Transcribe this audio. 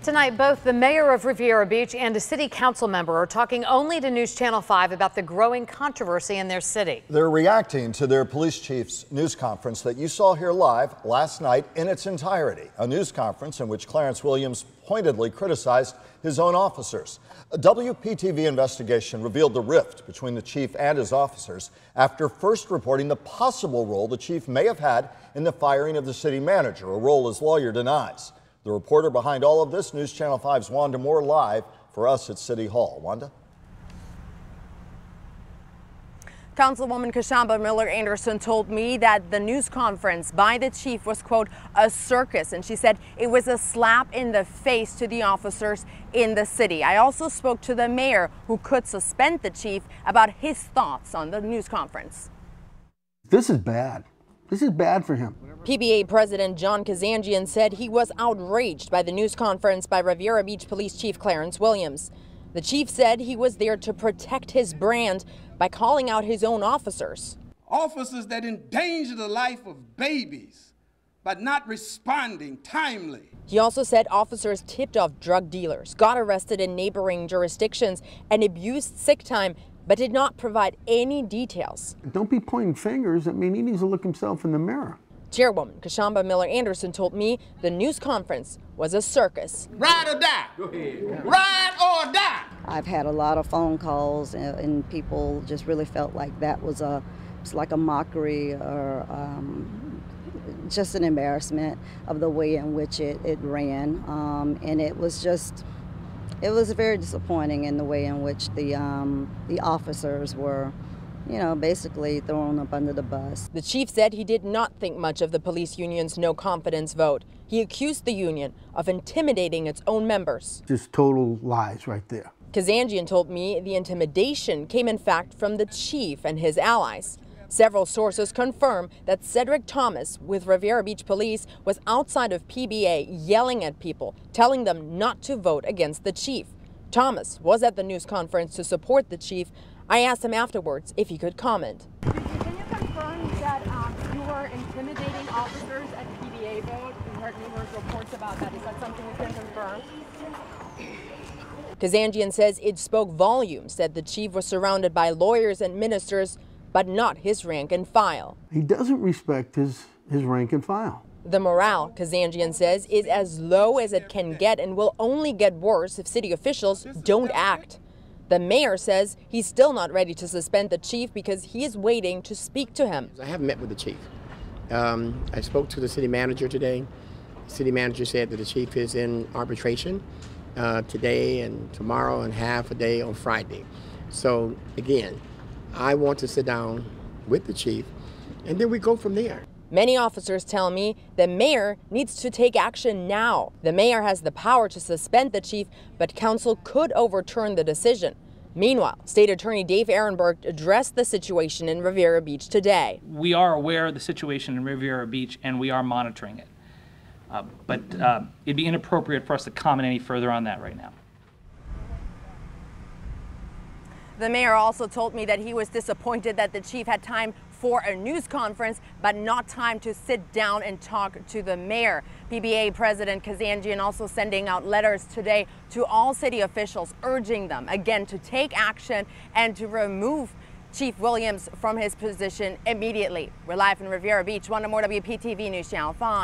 Tonight, both the mayor of Riviera Beach and a city council member are talking only to News Channel 5 about the growing controversy in their city. They're reacting to their police chief's news conference that you saw here live last night in its entirety. A news conference in which Clarence Williams pointedly criticized his own officers. A WPTV investigation revealed the rift between the chief and his officers after first reporting the possible role the chief may have had in the firing of the city manager, a role his lawyer denies. The reporter behind all of this, News Channel 5's Wanda Moore, live for us at City Hall. Wanda? Councilwoman Kazanjian Miller-Anderson told me that the news conference by the chief was, quote, a circus, and she said it was a slap in the face to the officers in the city. I also spoke to the mayor, who could suspend the chief, about his thoughts on the news conference. This is bad. This is bad for him. PBA President Kazanjian said he was outraged by the news conference by Riviera Beach Police Chief Clarence Williams. The chief said he was there to protect his brand by calling out his own officers. Officers that endanger the life of babies by not responding timely. He also said officers tipped off drug dealers, got arrested in neighboring jurisdictions, and abused sick time, but did not provide any details. Don't be pointing fingers. I mean, he needs to look himself in the mirror. Chairwoman Kazanjian Miller-Anderson told me the news conference was a circus. Ride or die. Go ahead. Ride or die. I've had a lot of phone calls, and people just really felt like that was like a mockery or just an embarrassment of the way in which it ran, and it was very disappointing in the way in which the officers were, you know, basically thrown up under the bus. The chief said he did not think much of the police union's no confidence vote. He accused the union of intimidating its own members. Just total lies right there. Kazanjian told me the intimidation came in fact from the chief and his allies. Several sources confirm that Cedric Thomas with Riviera Beach Police was outside of PBA yelling at people, telling them not to vote against the chief. Thomas was at the news conference to support the chief. I asked him afterwards if he could comment. Can you confirm that you were intimidating officers at PBA vote? We heard numerous reports about that. Is that something you can confirm? Kazanjian says it spoke volumes that the chief was surrounded by lawyers and ministers, but not his rank and file. He doesn't respect his rank and file. The morale, Kazanjian says, is as low as it can get and will only get worse if city officials don't act. The mayor says he's still not ready to suspend the chief because he is waiting to speak to him. I haven't met with the chief. I spoke to the city manager today. The city manager said that the chief is in arbitration today and tomorrow and half a day on Friday. So again, I want to sit down with the chief and then we go from there. Many officers tell me the mayor needs to take action now. The mayor has the power to suspend the chief, but council could overturn the decision. Meanwhile, State Attorney Dave Ehrenberg addressed the situation in Riviera Beach today. We are aware of the situation in Riviera Beach and we are monitoring it. But it'd be inappropriate for us to comment any further on that right now. The mayor also told me that he was disappointed that the chief had time for a news conference, but not time to sit down and talk to the mayor. PBA President Kazanjian also sending out letters today to all city officials, urging them again to take action and to remove Chief Williams from his position immediately. We're live in Riviera Beach. Wanda Moore, WPTV News Channel 5.